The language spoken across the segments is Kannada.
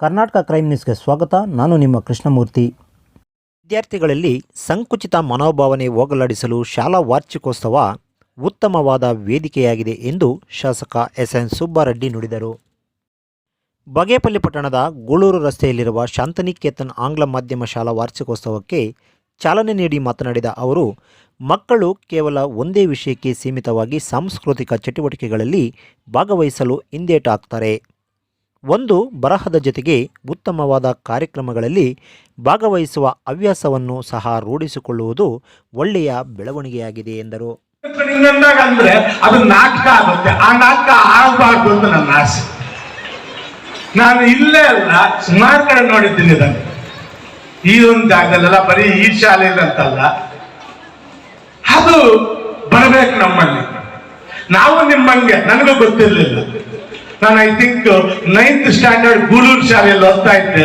ಕರ್ನಾಟಕ ಕ್ರೈಮ್ ನ್ಯೂಸ್ಗೆ ಸ್ವಾಗತ. ನಾನು ನಿಮ್ಮ ಕೃಷ್ಣಮೂರ್ತಿ. ವಿದ್ಯಾರ್ಥಿಗಳಲ್ಲಿ ಸಂಕುಚಿತ ಮನೋಭಾವನೆ ಹೋಗಲಾಡಿಸಲು ಶಾಲಾ ವಾರ್ಷಿಕೋತ್ಸವ ಉತ್ತಮವಾದ ವೇದಿಕೆಯಾಗಿದೆ ಎಂದು ಶಾಸಕ ಎಸ್.ಎನ್. ಸುಬ್ಬಾರೆಡ್ಡಿ ನುಡಿದರು. ಬಾಗೇಪಲ್ಲಿ ಪಟ್ಟಣದ ಗೂಳೂರು ರಸ್ತೆಯಲ್ಲಿರುವ ಶಾಂತನಿಕೇತನ್ ಆಂಗ್ಲ ಮಾಧ್ಯಮ ಶಾಲಾ ವಾರ್ಷಿಕೋತ್ಸವಕ್ಕೆ ಚಾಲನೆ ನೀಡಿ ಮಾತನಾಡಿದ ಅವರು, ಮಕ್ಕಳು ಕೇವಲ ಒಂದೇ ವಿಷಯಕ್ಕೆ ಸೀಮಿತವಾಗಿ ಸಾಂಸ್ಕೃತಿಕ ಚಟುವಟಿಕೆಗಳಲ್ಲಿ ಭಾಗವಹಿಸಲು ಹಿಂದೇಟಾಕ್ತಾರೆ. ಒಂದು ಬರಹದ ಜೊತೆಗೆ ಉತ್ತಮವಾದ ಕಾರ್ಯಕ್ರಮಗಳಲ್ಲಿ ಭಾಗವಹಿಸುವ ಹವ್ಯಾಸವನ್ನು ಸಹ ರೂಢಿಸಿಕೊಳ್ಳುವುದು ಒಳ್ಳೆಯ ಬೆಳವಣಿಗೆಯಾಗಿದೆ ಎಂದರು. ಅಂದ್ರೆ ಅದು ನಾಟಕ ಆಗುತ್ತೆ, ಆ ನಾಟಕ ಆಗಬಾರ್ದು ಅಂತ ನನ್ನ ಆಸೆ. ನಾನು ಇಲ್ಲೇ ಅಲ್ಲ, ಸುಮಾರು ಕಡೆ ನೋಡಿದ್ದೀನಿ ಇದನ್ನು. ಈ ಒಂದು ಜಾಗದಲ್ಲೆಲ್ಲ ಬರೀ ಈ ಶಾಲೆಯಲ್ಲಿ ಅಂತಲ್ಲ, ಅದು ಬರಬೇಕು ನಮ್ಮಲ್ಲಿ. ನಾವು ನಿಮ್ಮಂಗೆ, ನನಗೂ ಗೊತ್ತಿರಲಿಲ್ಲ. ನಾನು I think 9th standard Gulur ಶಾಲೆಯಲ್ಲಿ ಓದ್ತಾ ಇದ್ದೆ.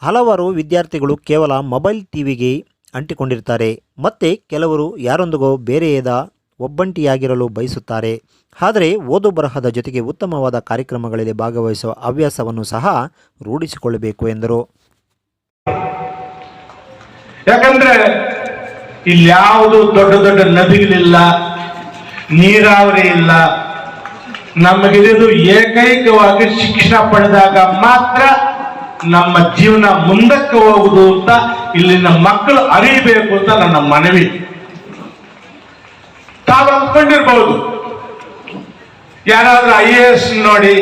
ಹಲವಾರು ವಿದ್ಯಾರ್ಥಿಗಳು ಕೇವಲ ಮೊಬೈಲ್ ಟಿವಿಗೆ ಅಂಟಿಕೊಂಡಿರ್ತಾರೆ. ಮತ್ತೆ ಕೆಲವರು ಯಾರೊಂದಿಗೋ ಬೇರೆಯದ ಒಬ್ಬಂಟಿಯಾಗಿರಲು ಬಯಸುತ್ತಾರೆ. ಆದರೆ ಓದು ಬರಹದ ಜೊತೆಗೆ ಉತ್ತಮವಾದ ಕಾರ್ಯಕ್ರಮಗಳಲ್ಲಿ ಭಾಗವಹಿಸುವ ಹವ್ಯಾಸವನ್ನು ಸಹ ರೂಢಿಸಿಕೊಳ್ಳಬೇಕು ಎಂದರು. ಯಾಕಂದ್ರೆ ಇಲ್ಲಿ ಯಾವುದು ದೊಡ್ಡ ದೊಡ್ಡ ನದಿಗಳಿಲ್ಲ, ನೀರಾವರಿ ಇಲ್ಲ. ನಮಗಿದು ಏಕೈಕವಾಗಿ ಶಿಕ್ಷಣ ಪಡೆದಾಗ ಮಾತ್ರ ನಮ್ಮ ಜೀವನ ಮುಂದಕ್ಕೆ ಹೋಗುವುದು ಅಂತ ಇಲ್ಲಿನ ಮಕ್ಕಳು ಅರಿಯಬೇಕು ಅಂತ ನನ್ನ ಮನವಿ. ತಾವು ಅಂದ್ಕೊಂಡಿರ್ಬಹುದು, ಯಾರಾದ್ರೂ IAS ನೋಡಿ,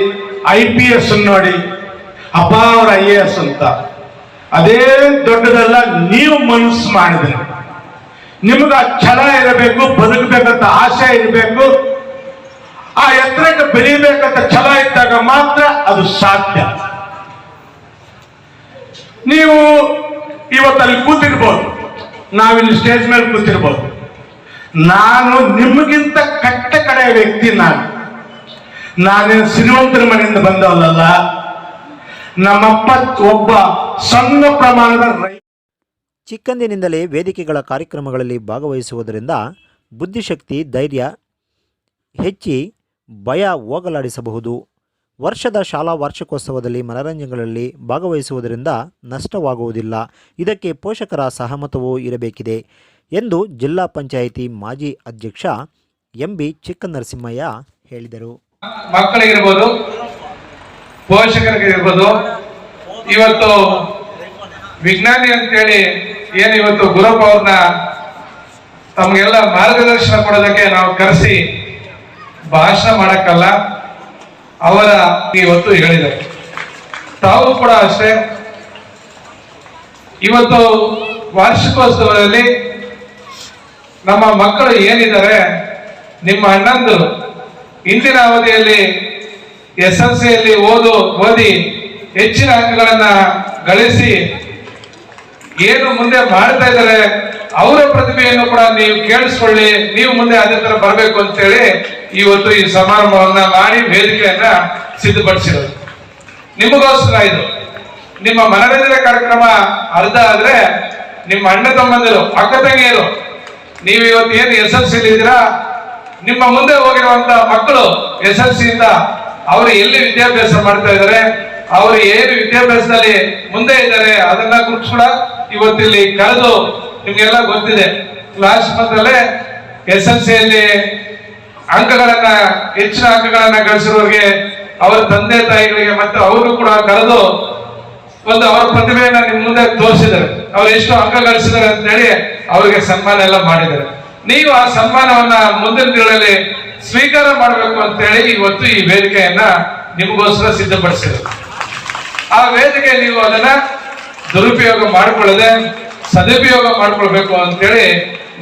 IPS ನೋಡಿ, ಅಪ್ಪ ಅವ್ರ IAS ಅಂತ. ಅದೇ ದೊಡ್ಡದಲ್ಲ. ನೀವು ಮನಸ್ಸು ಮಾಡಿದ್ರೆ, ನಿಮ್ಗೆ ಆ ಛಲ ಇರಬೇಕು, ಬದುಕಬೇಕಂತ ಆಸೆ ಇರಬೇಕು, ಆ ಎತ್ತರಕ್ಕೆ ಬೆಳೀಬೇಕಂತ ಛಲ ಇದ್ದಾಗ ಮಾತ್ರ ಅದು ಸಾಧ್ಯ. ನೀವು ಇವತ್ತಲ್ಲಿ ಕೂತಿರ್ಬೋದು, ನಾವಿಲ್ಲಿ ಸ್ಟೇಜ್ ಮೇಲೆ ಕೂತಿರ್ಬೋದು. ನಾನು ನಿಮಗಿಂತ ಕಟ್ಟ ಕಡೆಯ ವ್ಯಕ್ತಿ. ನಾನೇನು ಶ್ರೀಮಂತರ ಮನೆಯಿಂದ ಬಂದವಲ್ಲ. ನಮ್ಮಪ್ಪ ಒಬ್ಬ ಸಣ್ಣ ಪ್ರಮಾಣದ ಚಿಕ್ಕಂದಿನಿಂದಲೇ ವೇದಿಕೆಗಳ ಕಾರ್ಯಕ್ರಮಗಳಲ್ಲಿ ಭಾಗವಹಿಸುವುದರಿಂದ ಬುದ್ಧಿಶಕ್ತಿ, ಧೈರ್ಯ ಹೆಚ್ಚಿ ಭಯ ಹೋಗಲಾಡಿಸಬಹುದು. ವರ್ಷದ ಶಾಲಾ ವಾರ್ಷಿಕೋತ್ಸವದಲ್ಲಿ ಮನರಂಜನೆಗಳಲ್ಲಿ ಭಾಗವಹಿಸುವುದರಿಂದ ನಷ್ಟವಾಗುವುದಿಲ್ಲ. ಇದಕ್ಕೆ ಪೋಷಕರ ಸಹಮತವೂ ಇರಬೇಕಿದೆ ಎಂದು ಜಿಲ್ಲಾ ಪಂಚಾಯಿತಿ ಮಾಜಿ ಅಧ್ಯಕ್ಷ MB ಚಿಕ್ಕನರಸಿಂಹಯ್ಯ ಹೇಳಿದರು. ಮಕ್ಕಳಿಗಿರ್ಬೋದು, ಪೋಷಕರಿಗಿರ್ಬೋದು, ಇವತ್ತು ವಿಜ್ಞಾನಿ ಅಂತೇಳಿ ಏನು ಇವತ್ತು ಗುರಪ್ಪ ಅವ್ರನ್ನ ತಮಗೆಲ್ಲ ಮಾರ್ಗದರ್ಶನ ಕೊಡೋದಕ್ಕೆ ನಾವು ಕರೆಸಿ ಭಾಷಣ ಮಾಡಕ್ಕಲ್ಲ, ಅವರ ಇವತ್ತು ಹೇಳಿದರು. ತಾವು ಕೂಡ ಅಷ್ಟೇ. ಇವತ್ತು ವಾರ್ಷಿಕೋತ್ಸವದಲ್ಲಿ ನಮ್ಮ ಮಕ್ಕಳು ಏನಿದ್ದಾರೆ, ನಿಮ್ಮ ಅಣ್ಣಂದರು ಇಂದಿನ ಅವಧಿಯಲ್ಲಿ SLCಯಲ್ಲಿ ಓದಿ ಹೆಚ್ಚಿನ ಅಂಕಗಳನ್ನ ಗಳಿಸಿ ಏನು ಮುಂದೆ ಮಾಡ್ತಾ ಇದ್ದಾರೆ, ಅವರ ಪ್ರತಿಭೆಯನ್ನು ಕೂಡ ನೀವು ಕೇಳಿಸ್ಕೊಳ್ಳಿ, ನೀವು ಮುಂದೆ ಅದೇ ತರ ಬರಬೇಕು ಅಂತೇಳಿ ಇವತ್ತು ಈ ಸಮಾರಂಭವನ್ನ ಮಾಡಿ ವೇದಿಕೆಯನ್ನ ಸಿದ್ಧಪಡಿಸಿರೋದು ನಿಮಗೋಸ್ಕರ. ಇದು ನಿಮ್ಮ ಮನರಂಜನೆ ಕಾರ್ಯಕ್ರಮ ಅರ್ಧ ಆದ್ರೆ ನಿಮ್ಮ ಅಣ್ಣ ತಮ್ಮಂದಿರು, ಅಕ್ಕ ತಂಗಿಯರು, ನೀವು ಇವತ್ತು ಏನು SLC ಇದ್ದೀರಾ, ನಿಮ್ಮ ಮುಂದೆ ಹೋಗಿರುವಂತ ಮಕ್ಕಳು SLC ಇಂದ ಅವರು ಎಲ್ಲಿ ವಿದ್ಯಾಭ್ಯಾಸ ಮಾಡ್ತಾ ಇದ್ದಾರೆ, ಅವರು ಏನು ವಿದ್ಯಾಭ್ಯಾಸದಲ್ಲಿ ಮುಂದೆ ಇದ್ದಾರೆ, ಅದನ್ನ ಕುರಿತು ಕೂಡ ಇವತ್ತಿಲ್ಲಿ ಕಳೆದು ನಿಮ್ಗೆಲ್ಲ ಗೊತ್ತಿದೆ. ಲಾಸ್ಟ್ ಮಂತಲ್ಲೇ SLCಯಲ್ಲಿ ಅಂಕಗಳನ್ನ, ಹೆಚ್ಚಿನ ಅಂಕಗಳನ್ನ ಗಳಿಸಿರೋರಿಗೆ ಅವರ ತಂದೆ ತಾಯಿಗಳಿಗೆ ಮತ್ತೆ ಅವರು ಕೂಡ ಕರೆದು ಒಂದು ಅವರ ಪ್ರತಿಭೆಯನ್ನ ನಿಮ್ ಮುಂದೆ ತೋರಿಸಿದ್ದಾರೆ. ಅವ್ರು ಎಷ್ಟು ಅಂಕ ಗಳಿಸಿದ್ದಾರೆ ಅಂತ ಹೇಳಿ ಅವರಿಗೆ ಸನ್ಮಾನ ಎಲ್ಲ ಮಾಡಿದ್ದಾರೆ. ನೀವು ಆ ಸನ್ಮಾನವನ್ನ ಮುಂದಿನ ದಿನಗಳಲ್ಲಿ ಸ್ವೀಕಾರ ಮಾಡಬೇಕು ಅಂತ ಹೇಳಿ ಇವತ್ತು ಈ ವೇದಿಕೆಯನ್ನ ನಿಮಗೋಸ್ಕರ ಸಿದ್ಧಪಡಿಸಿದ್ರು. ಆ ವೇದಿಕೆ ನೀವು ಅದನ್ನ ದುರುಪಯೋಗ ಮಾಡಿಕೊಳ್ಳದೆ ಸದುಪಯೋಗ ಮಾಡಿಕೊಳ್ಬೇಕು ಅಂತೇಳಿ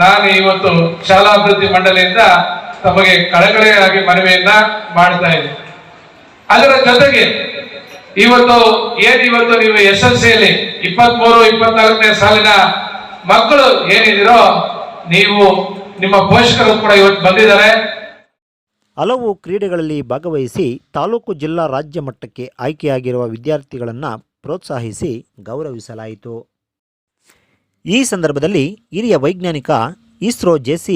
ನಾನು ಇವತ್ತು ಶಾಲಾಭಿವೃದ್ಧಿ ಮಂಡಳಿಯಿಂದ ತಮಗೆ ಕಳಕಳಿಯಾಗಿ ಮನವಿಯನ್ನ ಮಾಡ್ತಾ ಇದ್ದೀನಿ. ಅದರ ಜೊತೆಗೆ ಇವತ್ತು ನೀವು SLCಯಲ್ಲಿ 23-24ನೇ ಸಾಲಿನ ಮಕ್ಕಳು ಏನಿದಿರೋ, ನೀವು ನಿಮ್ಮ ಪೋಷಕರು ಕೂಡ ಇವತ್ತು ಬಂದಿದ್ದಾರೆ. ಹಲವು ಕ್ರೀಡೆಗಳಲ್ಲಿ ಭಾಗವಹಿಸಿ ತಾಲೂಕು, ಜಿಲ್ಲಾ, ರಾಜ್ಯ ಮಟ್ಟಕ್ಕೆ ಆಯ್ಕೆಯಾಗಿರುವ ವಿದ್ಯಾರ್ಥಿಗಳನ್ನು ಪ್ರೋತ್ಸಾಹಿಸಿ ಗೌರವಿಸಲಾಯಿತು. ಈ ಸಂದರ್ಭದಲ್ಲಿ ಹಿರಿಯ ವೈಜ್ಞಾನಿಕ ಇಸ್ರೋ JC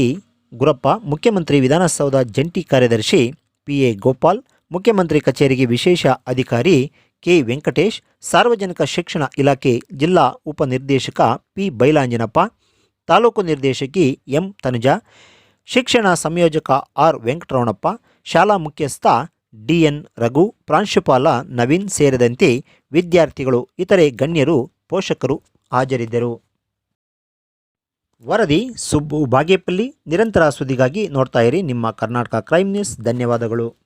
ಗುರಪ್ಪ, ಮುಖ್ಯಮಂತ್ರಿ ವಿಧಾನಸೌಧ ಜಂಟಿ ಕಾರ್ಯದರ್ಶಿ PA ಗೋಪಾಲ್, ಮುಖ್ಯಮಂತ್ರಿ ಕಚೇರಿಗೆ ವಿಶೇಷ ಅಧಿಕಾರಿ ಕೆ ವೆಂಕಟೇಶ್, ಸಾರ್ವಜನಿಕ ಶಿಕ್ಷಣ ಇಲಾಖೆ ಜಿಲ್ಲಾ ಉಪನಿರ್ದೇಶಕ ಪಿ ಬೈಲಾಂಜನಪ್ಪ, ತಾಲೂಕು ನಿರ್ದೇಶಕಿ ಎಂ ತನುಜಾ, ಶಿಕ್ಷಣ ಸಂಯೋಜಕ ಆರ್ ವೆಂಕಟರಮಣಪ್ಪ, ಶಾಲಾ ಮುಖ್ಯಸ್ಥ ಡಿಎನ್ ರಘು, ಪ್ರಾಂಶುಪಾಲ ನವೀನ್ ಸೇರಿದಂತೆ ವಿದ್ಯಾರ್ಥಿಗಳು, ಇತರೆ ಗಣ್ಯರು, ಪೋಷಕರು ಹಾಜರಿದ್ದರು. ವರದಿ ಸುಬ್ಬು ಬಾಗೇಪಲ್ಲಿ. ನಿರಂತರ ಸುದ್ದಿಗಾಗಿ ನೋಡ್ತಾ ಇರಿ ನಿಮ್ಮ ಕರ್ನಾಟಕ ಕ್ರೈಮ್ ನ್ಯೂಸ್. ಧನ್ಯವಾದಗಳು.